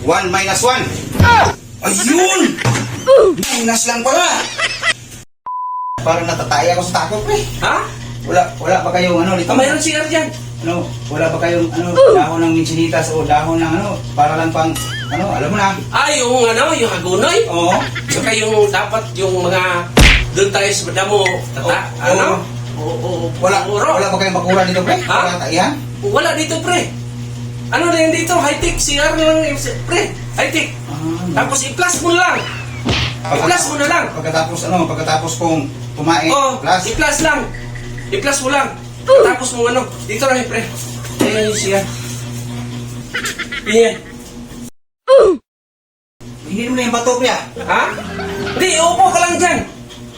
1 minus 1. Ayun! Minus lang pala. Parang natataya ako sa takot, pre. Ha? Wala ba kayong ano dito? Mayroon CR dyan. Wala ba kayong dahon ng minsinitas o dahon ng para lang pang alam mo na. Yung hagunoy. Oo. Saka yung dapat yung mga doon tayo sa damo. Wala ba kayong bakura dito, pre? Ha? Wala taihan? Wala dito, pre. Ano na yun dito? High-tech. CR lang yun, pre. High-tech. Tapos i-plus mo lang. I-plus mo na lang. Pagkatapos kong kumain, plus. I-plus lang. I-plus mo lang. Tapos mo dito lang yun, pre. Ayan yung CR. Yan. Hindi mo na yung bato, pre. Ha? Hindi, upo ka lang dyan.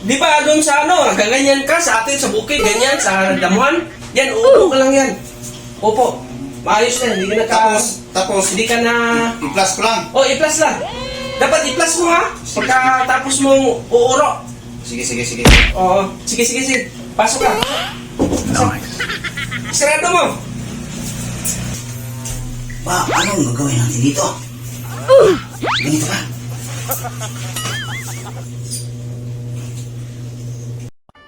Di ba doon sa ganyan ka sa atin sa bukid, ganyan, sa damuhan? Yan, upo ka lang yan. Upo. Maayos na, hindi ka na Tapos, hindi ka na... i-plus ko lang. i-plus lang. Dapat i-plus mo ha, pagkatapos mong uuro. Sige. Oo, sige. Pasok ka. Sarado mo. Anong gagawin natin dito? Ganito ka.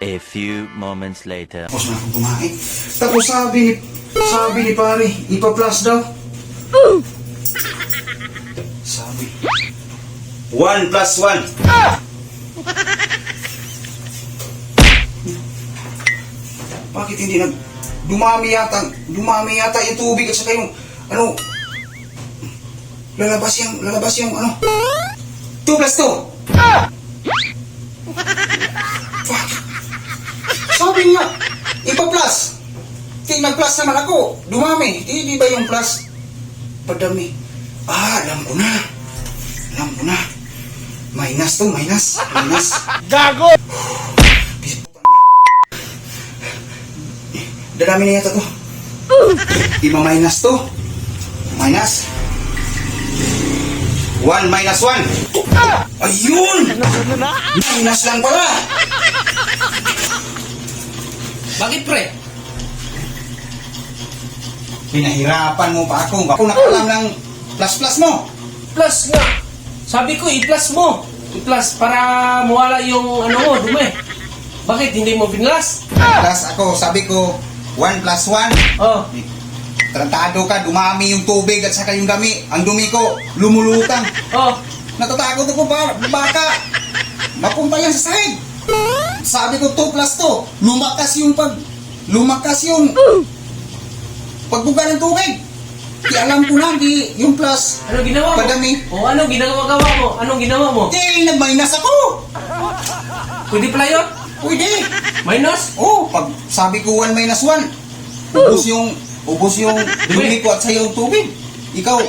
A few moments later. Tapos na akong kumain. Tapos sabi ni pare, ipa-plus daw. Sabi, 1 plus 1. Bakit hindi dumami yata yung tubig at saka yung lalabas yung 2 plus 2. Sabi niya, ipa-plus. Nag-plus naman ako. Dumami. Di ba yung plus? Padami. Alam ko na. Minus to, minus. Gago! Dadami na yata to. Ima-minus to. Minus. 1 minus 1. Ayun! Minus lang pala. Bakit, pre? Pinahirapan mo pa ako. Ako nakaalam ng plus mo. Plus nga. Sabi ko, i-plus mo. I-plus para mawala yung dumi. Bakit hindi mo binlas? Plus ako, sabi ko, 1 plus 1. Oh. Tarantado ka, dumami yung tubig at saka yung ang dumi ko, lumulutang. Oh. Natatakot ako baka mapunta yan sa sahig. Sabi ko 2 plus 2, lumakas yung pagbuga ng tubig. Di alam ko na, yung plus. Ano ginawa mo? Padami. Anong ginawa mo? Di, nag-minus ako. Pwede pala yun? Pwede. Minus? Pag sabi ko 1 minus 1, ubos yung dumi ko at sa yung tubig. Ikaw,